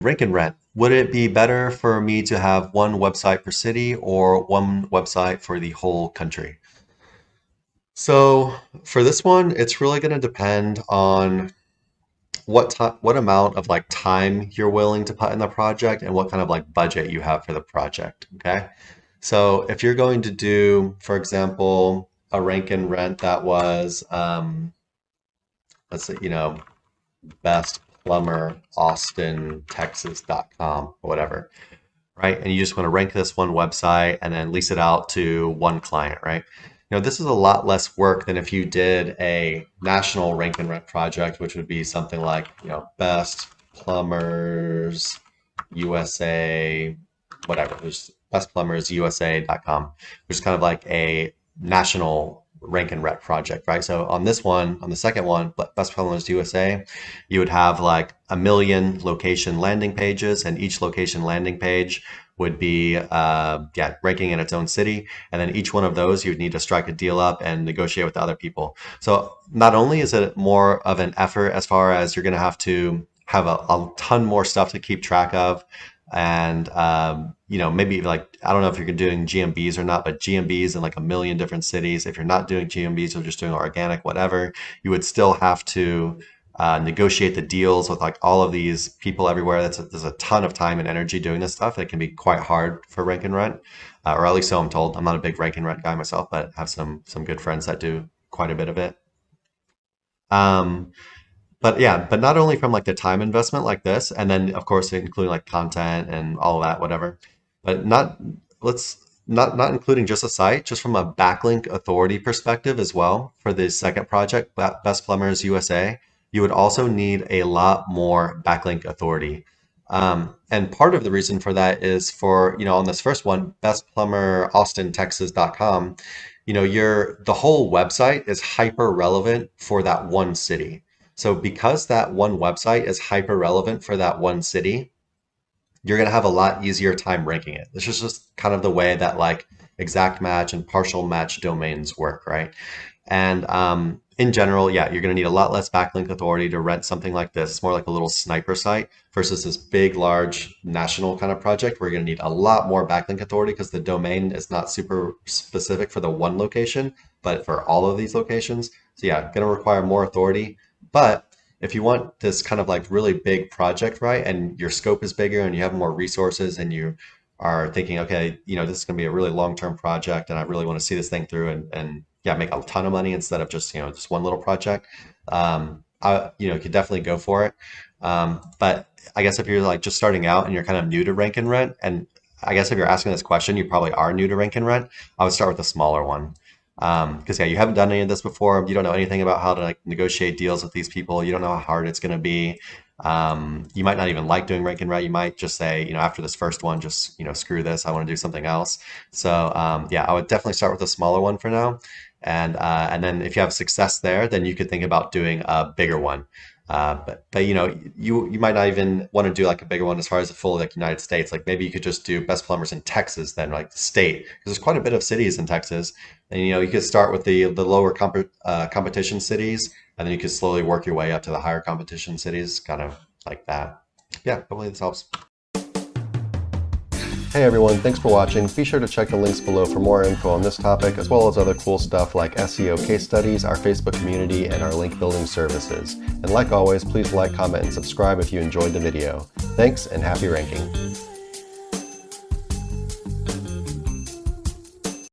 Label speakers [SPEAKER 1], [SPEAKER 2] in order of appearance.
[SPEAKER 1] Rank and rent. Would it be better for me to have one website per city or one website for the whole country? So for this one, it's really going to depend on what amount of like time you're willing to put in the project and what kind of like budget you have for the project. Okay. So if you're going to do, for example, a rank and rent that was, let's say, best plumber Austin Texas.com or whatever, right? And you just want to rank this one website and then lease it out to one client, right? This is a lot less work than if you did a national rank and rent project, which would be something like, best plumbers USA, whatever. There's bestplumbersusa.com, which is kind of like a national rank and rep project, right? So on this one, on the second one, Best Plumbers USA, you would have like a million location landing pages, and each location landing page would be ranking in its own city. And then each one of those, you would need to strike a deal up and negotiate with other people. So not only is it more of an effort as far as you're going to have a ton more stuff to keep track of. And, maybe like, I don't know if you're doing GMBs or not, but GMBs in like a million different cities. If you're not doing GMBs or just doing organic, whatever, you would still have to negotiate the deals with like all of these people everywhere. There's a ton of time and energy doing this stuff. It can be quite hard for rank and rent, or at least so I'm told. I'm not a big rank and rent guy myself, but have some good friends that do quite a bit of it. Um, but yeah, but not only from like the time investment like this, and then of course including like content and all of that, whatever, but let's not including just a site, just from a backlink authority perspective as well for the second project, Best Plumbers USA, you would also need a lot more backlink authority. And part of the reason for that is for, on this first one, Best Plumber Austin Texas.com, the whole website is hyper relevant for that one city. So because that one website is hyper relevant for that one city, you're going to have a lot easier time ranking it. This is just kind of the way that like exact match and partial match domains work, right? And in general, yeah, you're going to need a lot less backlink authority to rent something like this. It's more like a little sniper site versus this big, large national kind of project where you're going to need a lot more backlink authority because the domain is not super specific for the one location, but for all of these locations. So yeah, going to require more authority. But if you want this kind of like really big project, right, and your scope is bigger and you have more resources and you are thinking, okay, this is going to be a really long-term project and I really want to see this thing through and yeah, make a ton of money instead of just one little project, you could definitely go for it. But I guess if you're like just starting out and you're kind of new to rank and rent, and I guess if you're asking this question, you probably are new to rank and rent, I would start with a smaller one. Because yeah, you haven't done any of this before. You don't know anything about how to like negotiate deals with these people. You don't know how hard it's going to be. You might not even like doing rank and rent. You might just say, after this first one, just, screw this. I want to do something else. So yeah, I would definitely start with a smaller one for now. And then if you have success there, then you could think about doing a bigger one. But you might not even want to do like a bigger one as far as the full like United States. Like maybe you could just do Best Plumbers in Texas, then like the state, because there's quite a bit of cities in Texas. And you could start with the lower competition cities, and then you could slowly work your way up to the higher competition cities, kind of like that. Yeah, hopefully this helps. Hey everyone, thanks for watching. Be sure to check the links below for more info on this topic, as well as other cool stuff like SEO case studies, our Facebook community, and our link building services. And like always, please like, comment, and subscribe if you enjoyed the video. Thanks, and happy ranking.